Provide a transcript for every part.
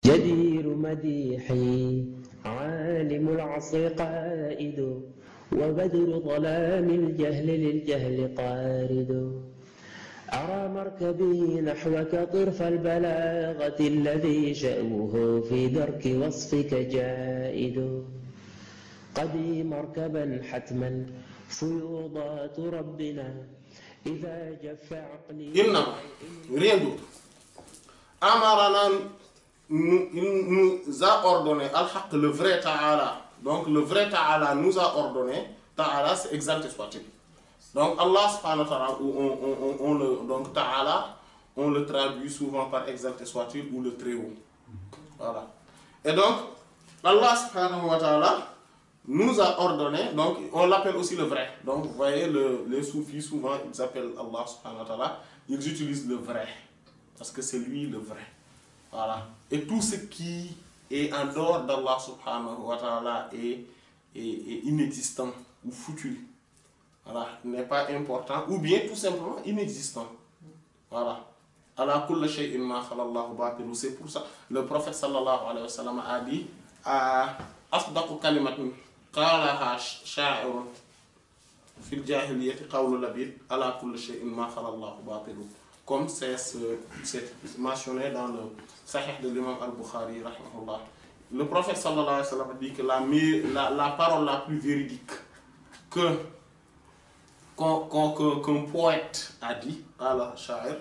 جدير مديحي عالم العصر قائد وبدر ظلام الجهل للجهل قارد أرى مركبي نحوك طرف البلاغة الذي شأوه في درك وصفك جائد قدي مركبا حتما فيوضات ربنا إذا جف عقلي إنما rien d'autre. Amarana nous a ordonné, Al-Haq, le vrai Ta'ala. Donc le vrai Ta'ala nous a ordonné, Ta'ala c'est exalté soit-il. Donc Allah subhanahu wa ta'ala, donc Ta'ala, on le traduit souvent par exalté soit-il ou le très haut. Voilà. Et donc Allah subhanahu wa ta'ala nous a ordonné, donc on l'appelle aussi le vrai. Donc vous voyez les soufis souvent ils appellent Allah subhanahu wa ta'ala, ils utilisent le vrai. Parce que c'est lui le vrai. Voilà. Et tout ce qui est en dehors d'Allah subhanahu wa ta'ala est inexistant ou foutu. Voilà. N'est pas important ou bien tout simplement inexistant. Voilà. Ala kulli shay'in ma khala Allahu batilu. C'est pour ça le prophète sallallahu alayhi wa sallam a dit asdaqu kalimatin qalaha sha'irun fil jahiliyyati qawlu labid ala kulli shay'in ma khala Allahu batilu. Comme c'est mentionné dans le Sahih de l'imam al-Bukhari, rahimahullah. Le prophète sallallahu alayhi wa sallam dit que la parole la plus véridique qu'un poète a dit, al-Sha'ir,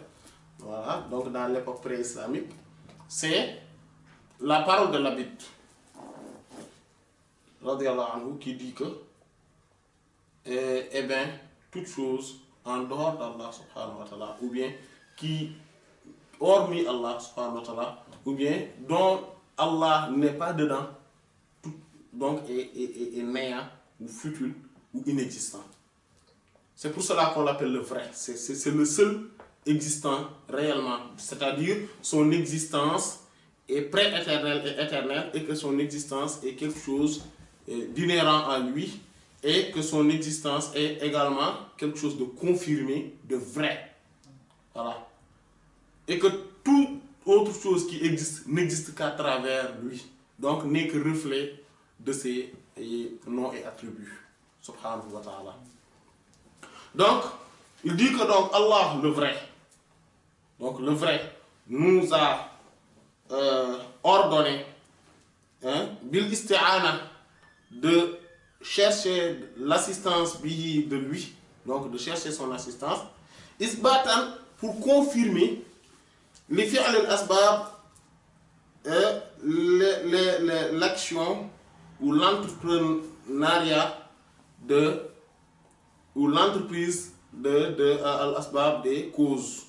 voilà, donc dans l'époque pré-islamique, c'est la parole de l'Abid, radiyallahu anhu, qui dit que, eh bien, toute chose en dehors d'Allah subhanahu wa ta'ala, ou bien qui, hormis Allah subhanahu wa ta'ala, ou bien dont Allah n'est pas dedans, tout, donc est néant, ou futile, ou inexistant. C'est pour cela qu'on l'appelle le vrai. C'est le seul existant réellement. C'est-à-dire son existence est pré-éternelle et éternelle, et que son existence est quelque chose d'inhérent à lui, et que son existence est également quelque chose de confirmé, de vrai. Voilà. Et que toute autre chose qui existe n'existe qu'à travers lui. Donc n'est que reflet de ses noms et attributs. Subhanahu wa ta'ala. Donc, il dit que donc Allah, le vrai, donc le vrai, nous a ordonné, bil isti'ana, de chercher l'assistance de lui, donc de chercher son assistance, isbatan, pour confirmer les fi'l al-asbab, l'action ou l'entrepreneuriat ou l'entreprise de al-asbab des causes.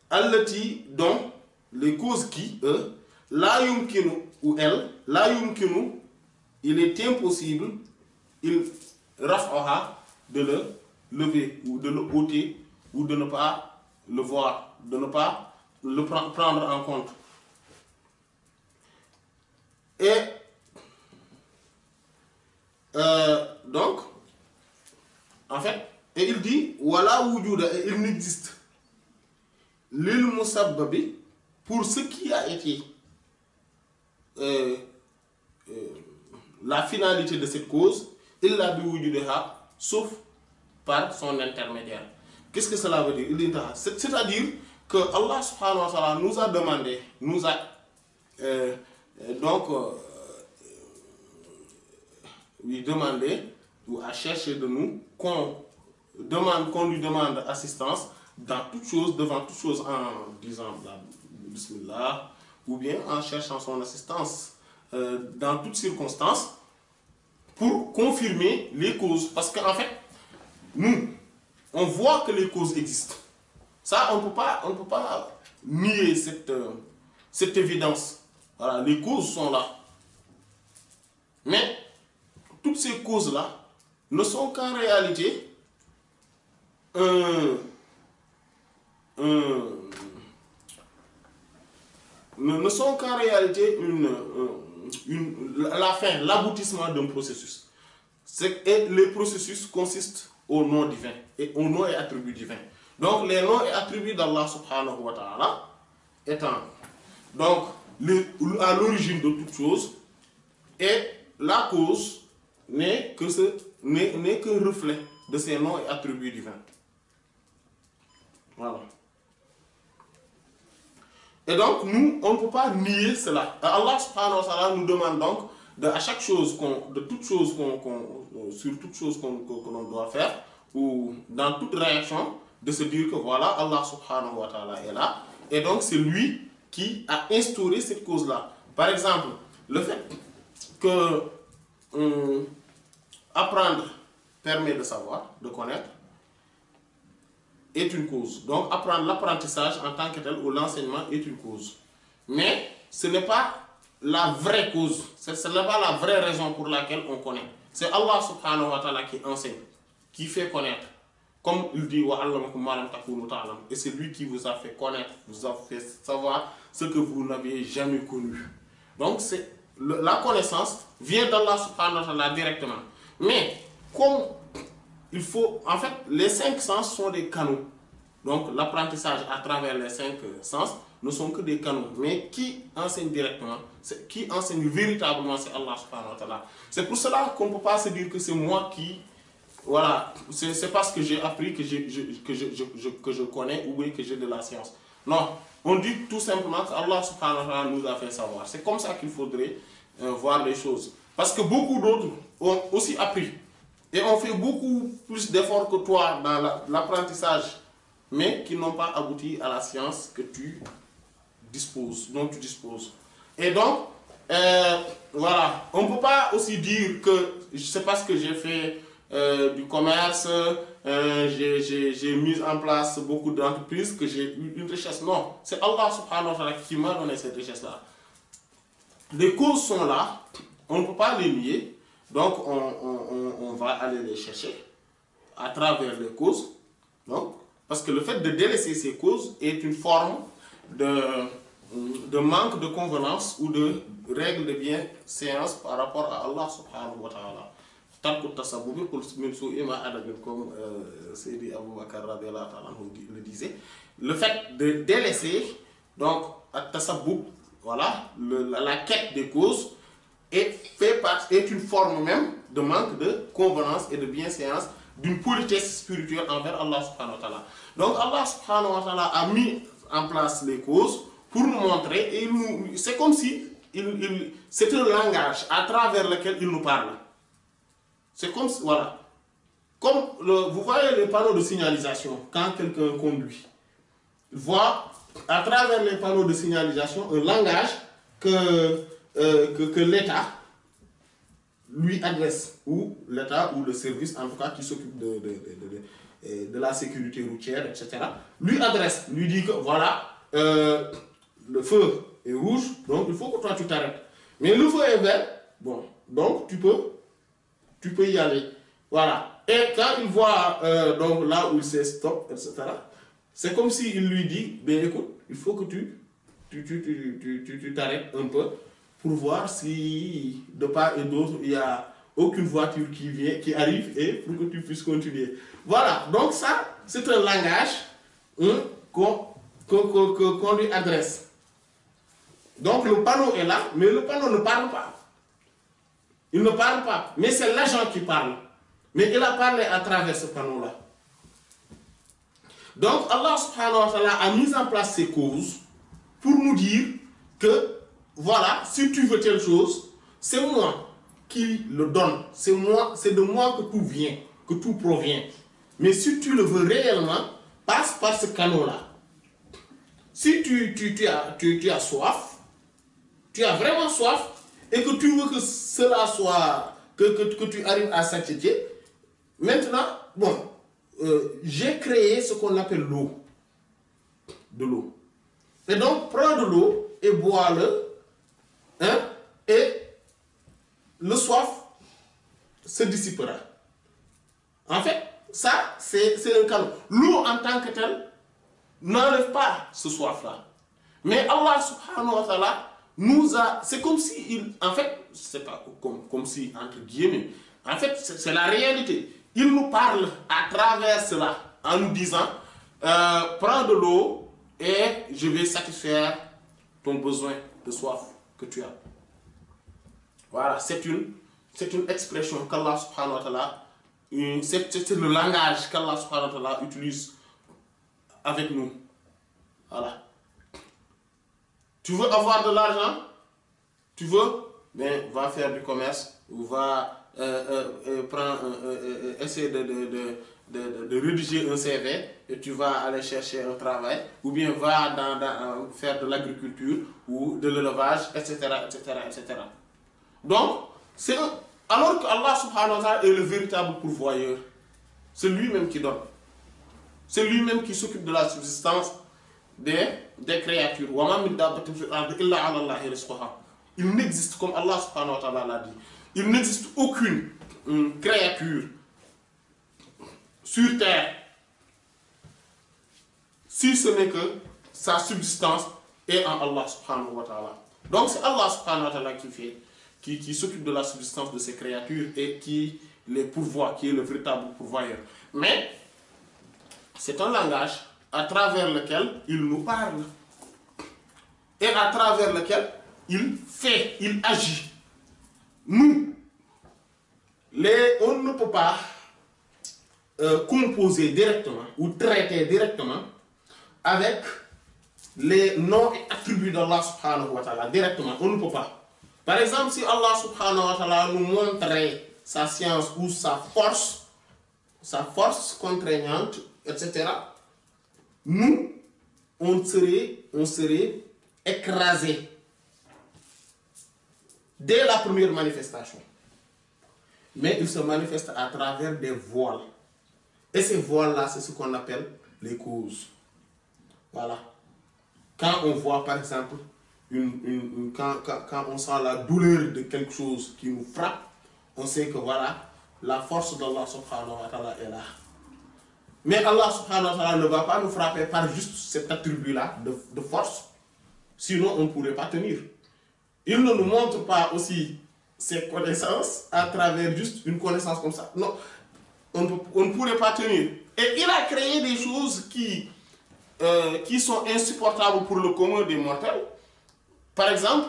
Allati, dont les causes qui, la yumkinu, ou elle, la yumkinu, il est impossible, il raf'aha, de le lever, ou de le ôter, ou de ne pas le voir, de ne pas le prendre en compte. Et donc, en fait, et il dit, wala wujuda, et il n'existe lil musabbabi, pour ce qui a été la finalité de cette cause, illa bi wujudaha, sauf par son intermédiaire. Qu'est-ce que cela veut dire? C'est-à-dire que Allah subhanahu wa ta'ala nous a demandé, lui demander ou à chercher de nous qu'on lui demande assistance dans toute chose, devant toute chose, en disant Bismillah, ou bien en cherchant son assistance dans toutes circonstances pour confirmer les causes. Parce qu'en fait, nous, on voit que les causes existent. Ça, on ne peut pas nier cette évidence. Voilà, les causes sont là. Mais toutes ces causes-là ne sont qu'en réalité ne sont qu'en réalité la fin, l'aboutissement d'un processus. Et le processus consiste au nom divin, et au nom et attributs divins. Donc les noms et attributs d'Allah subhanahu wa ta'ala étant donc à l'origine de toute chose, et la cause n'est qu'un reflet de ses noms et attributs divins. Voilà. Et donc, nous, on ne peut pas nier cela. Allah subhanahu wa ta'ala nous demande donc, à chaque chose, sur toute chose que l'on doit faire, ou dans toute réaction, de se dire que voilà, Allah subhanahu wa ta'ala est là, et donc c'est lui qui a instauré cette cause-là. Par exemple, le fait que apprendre permet de savoir, de connaître, est une cause. Donc apprendre l'apprentissage en tant que tel ou l'enseignement est une cause. Mais ce n'est pas la vraie cause, ce n'est pas la vraie raison pour laquelle on connaît. C'est Allah subhanahu wa ta'ala qui enseigne, qui fait connaître. Comme il dit, et c'est lui qui vous a fait connaître, vous a fait savoir ce que vous n'aviez jamais connu. Donc la connaissance vient d'Allah subhanahu wa ta'ala directement. Mais comme il faut, en fait, les 5 sens sont des canaux. Donc l'apprentissage à travers les 5 sens ne sont que des canaux. Mais qui enseigne directement, qui enseigne véritablement, c'est Allah subhanahu wa ta'ala. C'est pour cela qu'on ne peut pas se dire que c'est moi qui... Voilà, c'est parce que j'ai appris que je connais ou que j'ai de la science. Non, on dit tout simplement que Allah subhanahu wa ta'ala nous a fait savoir. C'est comme ça qu'il faudrait voir les choses. Parce que beaucoup d'autres ont aussi appris. Et ont fait beaucoup plus d'efforts que toi dans l'apprentissage, mais qui n'ont pas abouti à la science que tu disposes, dont tu disposes. Et donc, voilà, on ne peut pas aussi dire que c'est parce que j'ai fait du commerce, j'ai mis en place beaucoup d'entreprises que j'ai eu une richesse. Non, c'est Allah subhanahu wa ta'ala qui m'a donné cette richesse-là. Les causes sont là, on ne peut pas les nier, donc on va aller les chercher à travers les causes. Donc, parce que le fait de délaisser ces causes est une forme de manque de convenance ou de règle de bienséance par rapport à Allah subhanahu wa ta'ala. Comme Sidi Abu Bakr le disait, le fait de délaisser donc at-tasabbub, voilà, la quête des causes est une forme même de manque de convenance et de bienséance, d'une politesse spirituelle envers Allah subhanahu wa ta'ala. Donc Allah subhanahu wa ta'ala a mis en place les causes pour nous montrer, et c'est comme si c'est un langage à travers lequel il nous parle. C'est comme, voilà, comme vous voyez les panneaux de signalisation quand quelqu'un conduit. Il voit à travers les panneaux de signalisation un langage que l'État lui adresse, ou l'État ou le service en tout cas qui s'occupe de la sécurité routière, etc. lui adresse, lui dit que voilà, le feu est rouge, donc il faut que toi tu t'arrêtes. Mais le feu est vert, bon, donc tu peux y aller. Voilà. Et quand il voit donc là où il sait stop, etc., c'est comme s'il lui dit, ben écoute, il faut que tu t'arrêtes un peu pour voir si de part et d'autre il n'y a aucune voiture qui arrive et pour que tu puisses continuer. Voilà. Donc ça, c'est un langage qu'on lui adresse. Donc le panneau est là, mais le panneau ne parle pas. Il ne parle pas, mais c'est l'agent qui parle. Mais il a parlé à travers ce panneau-là. Donc Allah subhanahu wa ta'ala a mis en place ces causes pour nous dire que, voilà, si tu veux telle chose, c'est moi qui le donne. C'est de moi que tout vient, que tout provient. Mais si tu le veux réellement, passe par ce canal-là. Si tu as soif, tu as vraiment soif, et que tu veux que cela soit, que tu arrives à satiété, maintenant, bon, j'ai créé ce qu'on appelle l'eau. De l'eau. Et donc, prends de l'eau et bois-le, hein, et le soif se dissipera. En fait, ça, c'est un cadeau. L'eau en tant que telle n'enlève pas ce soif-là. Mais Allah subhanahu wa ta'ala nous a... C'est comme si, en fait, c'est pas comme si, entre guillemets, en fait, c'est la réalité. Il nous parle à travers cela, en nous disant, prends de l'eau et je vais satisfaire ton besoin de soif que tu as. Voilà, c'est une expression qu'Allah subhanahu wa ta'ala, c'est le langage qu'Allah subhanahu wa ta'ala utilise avec nous. Voilà. Tu veux avoir de l'argent? Tu veux? Ben, va faire du commerce ou va essayer de rédiger un CV et tu vas aller chercher un travail, ou bien va faire de l'agriculture ou de l'élevage, etc., etc., etc. Donc, alors que Allah subhanahu wa ta'ala est le véritable pourvoyeur, c'est lui-même qui donne. C'est lui-même qui s'occupe de la subsistance des créatures. Il n'existe, comme Allah subhanahu wa ta'ala l'a dit, il n'existe aucune créature sur terre si ce n'est que sa subsistance est en Allah subhanahu wa ta'ala. Donc c'est Allah subhanahu wa ta'ala qui s'occupe de la subsistance de ces créatures et qui les pourvoit, qui est le véritable pourvoyeur. Mais c'est un langage à travers lequel il nous parle et à travers lequel il fait, il agit. Nous, on ne peut pas composer directement ou traiter directement avec les noms et attributs d'Allah subhanahu wa ta'ala. Directement, on ne peut pas. Par exemple, si Allah subhanahu wa ta'ala nous montrait sa science ou sa force contraignante, etc., nous, on serait écrasés dès la première manifestation. Mais il se manifeste à travers des voiles. Et ces voiles-là, c'est ce qu'on appelle les causes. Voilà. Quand on voit, par exemple, quand on sent la douleur de quelque chose qui nous frappe, on sait que voilà, la force d'Allah subhanahu wa ta'ala est là. Mais Allah subhanahu wa ta'ala ne va pas nous frapper par juste cet attribut-là de force, sinon on ne pourrait pas tenir. Il ne nous montre pas aussi ses connaissances à travers juste une connaissance comme ça. Non, on ne pourrait pas tenir. Et il a créé des choses qui sont insupportables pour le commun des mortels. Par exemple,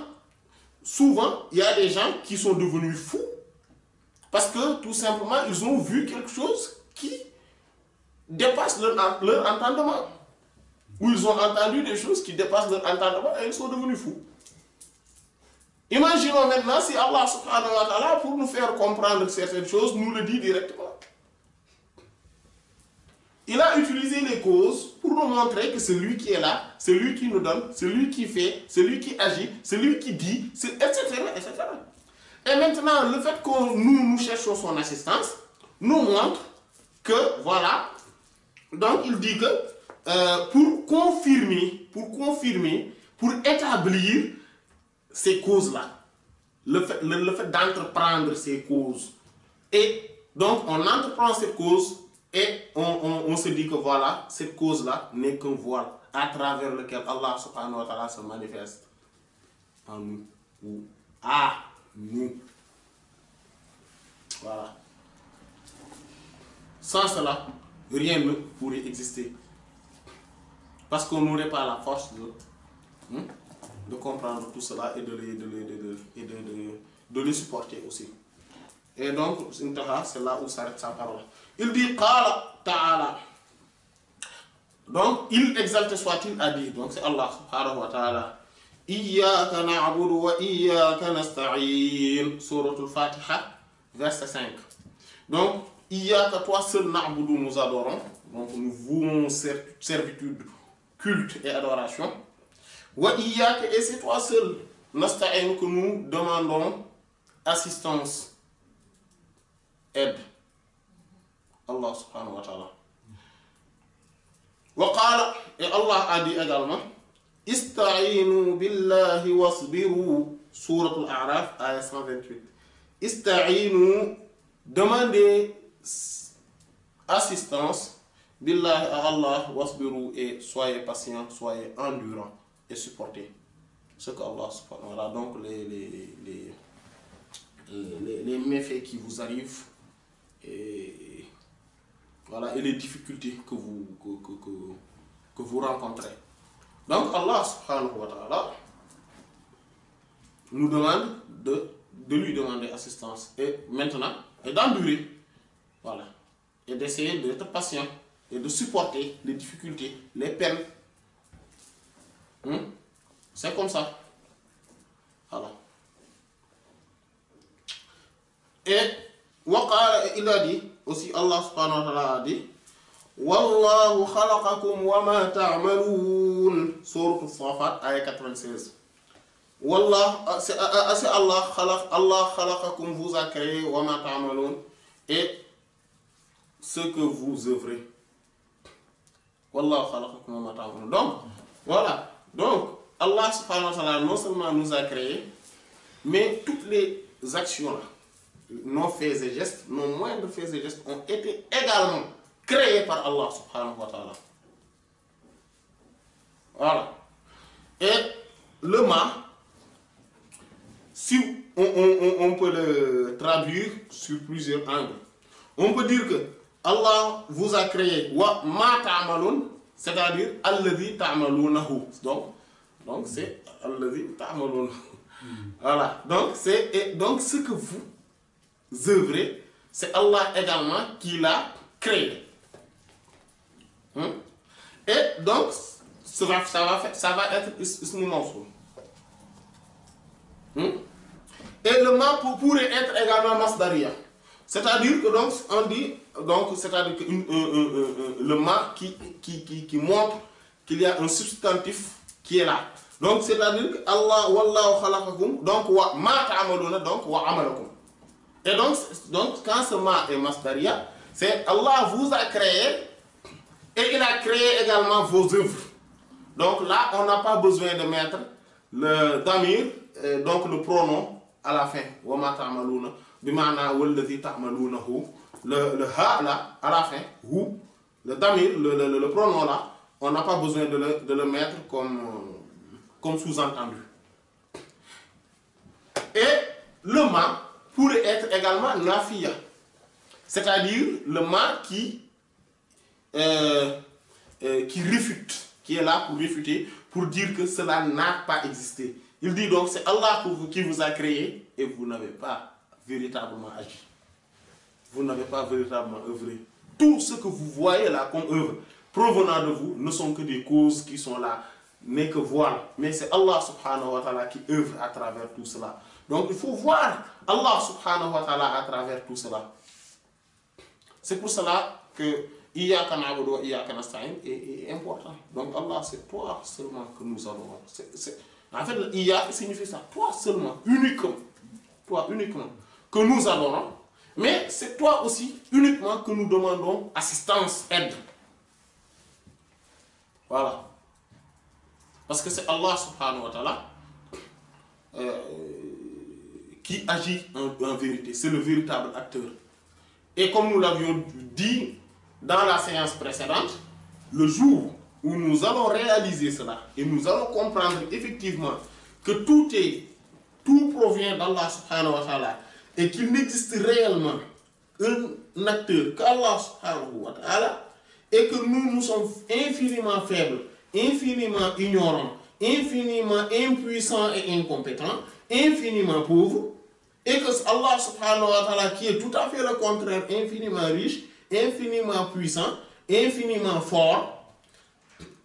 souvent, il y a des gens qui sont devenus fous parce que tout simplement, ils ont vu quelque chose qui dépasse leur entendement. Ou ils ont entendu des choses qui dépassent leur entendement et ils sont devenus fous. Imaginons maintenant si Allah subhanahu wa ta'ala, pour nous faire comprendre certaines choses, nous le dit directement. Il a utilisé les causes pour nous montrer que c'est lui qui est là, c'est lui qui nous donne, c'est lui qui fait, c'est lui qui agit, c'est lui qui dit, etc., etc. Et maintenant, le fait que nous cherchons son assistance nous montre que, voilà, donc il dit que pour confirmer, pour établir ces causes-là, le fait d'entreprendre ces causes, et donc on entreprend cette cause, et on se dit que voilà, cette cause-là n'est qu'un voile à travers lequel Allah subhanahu wa ta'ala se manifeste en nous, ou à nous. Voilà. Sans cela, rien ne pourrait exister. Parce qu'on n'aurait pas la force de comprendre tout cela et de les supporter aussi. Et donc, c'est là où s'arrête sa parole. Il dit, Qala ta'ala. Donc, il exalte soit-il a dit, donc c'est Allah subhanahu wa ta'ala. Iyyaka na'budu wa iyyaka nasta'in. Suratul Fatiha, verset 5. Donc, Iyyaka, toi seul na'budu, nous adorons. Donc, nous vouons servitude, culte et adoration. Wa iyyaka, et c'est toi seul nasta'in que nous demandons assistance, aide. Allah subhanahu wa ta'ala. Wa qala, et Allah a dit également, Ista'inu billahi wasbiru. Sourate Al-A'raf, ayat 128. Ista'inu, demandez assistance, billahi à Allah, wasbiru, et soyez patient, soyez endurant et supportez ce que Allah subhanahu wa ta'ala. Donc les méfaits qui vous arrivent, et voilà, et les difficultés que vous rencontrez. Donc Allah subhanahu wa ta'ala nous demande de lui demander assistance. Et maintenant, et d'endurer. Voilà. Et d'essayer d'être patient et de supporter les difficultés, les peines. C'est comme ça. Voilà. Et il a dit, aussi Allah subhanahu wa ta'ala a dit, Wallahu khalaqakum wa ma ta'malun. Sourate As-Saffat, ayat 96. Wallah, c'est Allah khalaqakum vous a créé wa ma ta'malun et ce que vous œuvrez. Wallahu khalaqakum wa ma ta'malun. Donc, voilà. Donc, Allah subhanahu wa ta'ala non seulement nous a créé, mais toutes les actions là, nos faits et gestes, nos moindres faits et gestes ont été également créés par Allah subhanahu wa ta'ala. Voilà. Et le ma, si on peut le traduire sur plusieurs angles, on peut dire que Allah vous a créé wa ma ta'malun, c'est-à-dire alladhi ta'malunahu. Donc c'est alladhi ta'malunahu. Voilà. Donc ce que vous œuvrez, c'est Allah également qui l'a créé. Et donc ça va être ismu mawsoul. Et le ma pourrait être également masdariya. C'est-à-dire que donc on dit c'est-à-dire que le ma qui montre qu'il y a un substantif qui est là. Donc c'est-à-dire que Allah wallahu khalaqakum, donc wa ma ta'maluna, donc wa amalakum. Et donc quand ce ma est masdariya, c'est Allah vous a créé et il a créé également vos œuvres. Donc là, on n'a pas besoin de mettre le damir, donc le pronom à la fin. Wa ma ta'maluna, bima'na walladhi ta'malunahu. Le ha là, à la fin, hu, le damir, le pronom là, on n'a pas besoin de le mettre comme sous-entendu. Et le ma pourrait être également nafiya, c'est-à-dire le ma qui réfute, qui est là pour réfuter, pour dire que cela n'a pas existé. Il dit donc c'est Allah qui vous a créé et vous n'avez pas véritablement agi. Vous n'avez pas véritablement œuvré. Tout ce que vous voyez là comme œuvre provenant de vous ne sont que des causes qui sont là, n'est que voile. Mais c'est Allah subhanahu wa ta'ala qui œuvre à travers tout cela. Donc il faut voir Allah subhanahu wa ta'ala à travers tout cela. C'est pour cela que Iyyaka na'budu wa iyyaka nasta'in est important. Donc Allah, c'est toi seulement que nous adorons. En fait, Iyya signifie ça. Toi seulement, uniquement. Toi uniquement que nous adorons. Mais c'est toi aussi uniquement que nous demandons assistance, aide. Voilà. Parce que c'est Allah subhanahu wa ta'ala qui agit en vérité. C'est le véritable acteur. Et comme nous l'avions dit dans la séance précédente, le jour où nous allons réaliser cela et nous allons comprendre effectivement que tout provient d'Allah subhanahu wa ta'ala et qu'il n'existe réellement un acteur qu'Allah subhanahu wa ta'ala et que nous sommes infiniment faibles, infiniment ignorants, infiniment impuissants et incompétents, infiniment pauvres, et que Allah subhanahu wa ta'ala qui est tout à fait le contraire, infiniment riche, infiniment puissant, infiniment fort,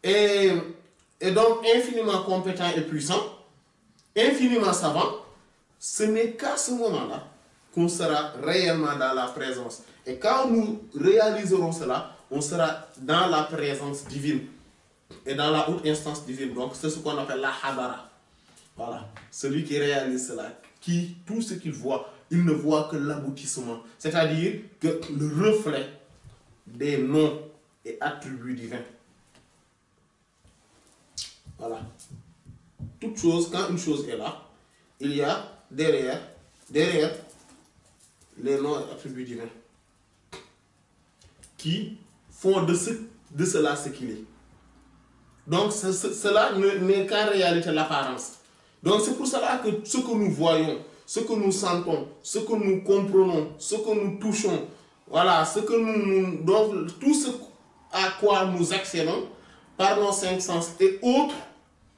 et donc infiniment compétent et puissant, infiniment savant, ce n'est qu'à ce moment-là qu'on sera réellement dans la présence. Et quand nous réaliserons cela, on sera dans la présence divine et dans la haute instance divine. Donc c'est ce qu'on appelle la hadara. Voilà, celui qui réalise cela, qui tout ce qu'il voit, il ne voit que l'aboutissement, c'est-à-dire que le reflet des noms et attributs divins. Voilà. Toute chose, quand une chose est là, il y a derrière les noms et attributs divins qui font de cela ce qu'il est. Donc cela n'est qu'en réalité l'apparence. Donc c'est pour cela que ce que nous voyons, ce que nous sentons, ce que nous comprenons, ce que nous touchons, voilà, ce que donc tout ce à quoi nous accédons par nos 5 sens et autres,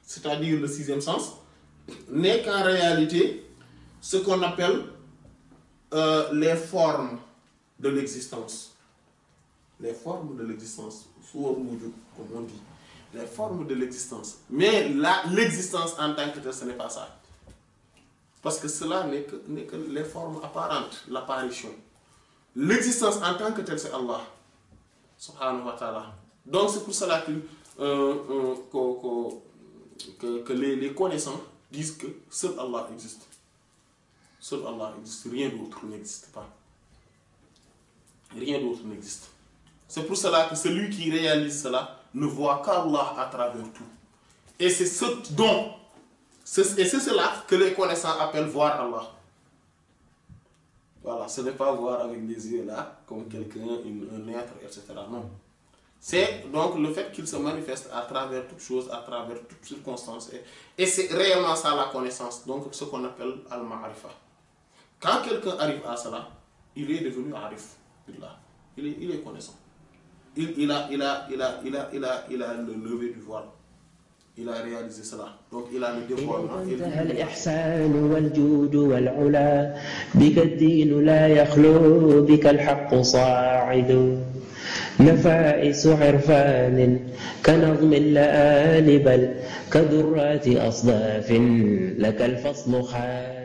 c'est-à-dire le 6e sens, n'est qu'en réalité ce qu'on appelle les formes de l'existence. Les formes de l'existence, comme on dit. Les formes de l'existence. Mais l'existence en tant que telle, ce n'est pas ça. Parce que cela n'est que les formes apparentes, l'apparition. L'existence en tant que telle, c'est Allah. Subhanahu wa ta'ala. Donc c'est pour cela que les connaissants disent que seul Allah existe. Seul Allah existe, rien d'autre n'existe pas. Rien d'autre n'existe. C'est pour cela que celui qui réalise cela ne voit qu'Allah à travers tout. Et c'est cela que les connaissants appellent voir Allah. Voilà, ce n'est pas voir avec des yeux là, comme quelqu'un, un être, etc. Non. C'est donc le fait qu'il se manifeste à travers toutes choses, à travers toutes circonstances. Et c'est réellement ça la connaissance, donc ce qu'on appelle al-ma'arifa. Quand quelqu'un arrive à cela, il est devenu arif. Il est connaissant. Il a le lever du voile. Il a réalisé cela. Donc il a le dévoilement. انتهى الإحسان والجود والعلا بك الدين لا يخلو بك الحق صاعد نفائس عرفان كنظم اللآل بل كدرات أصداف لك الفصل خالد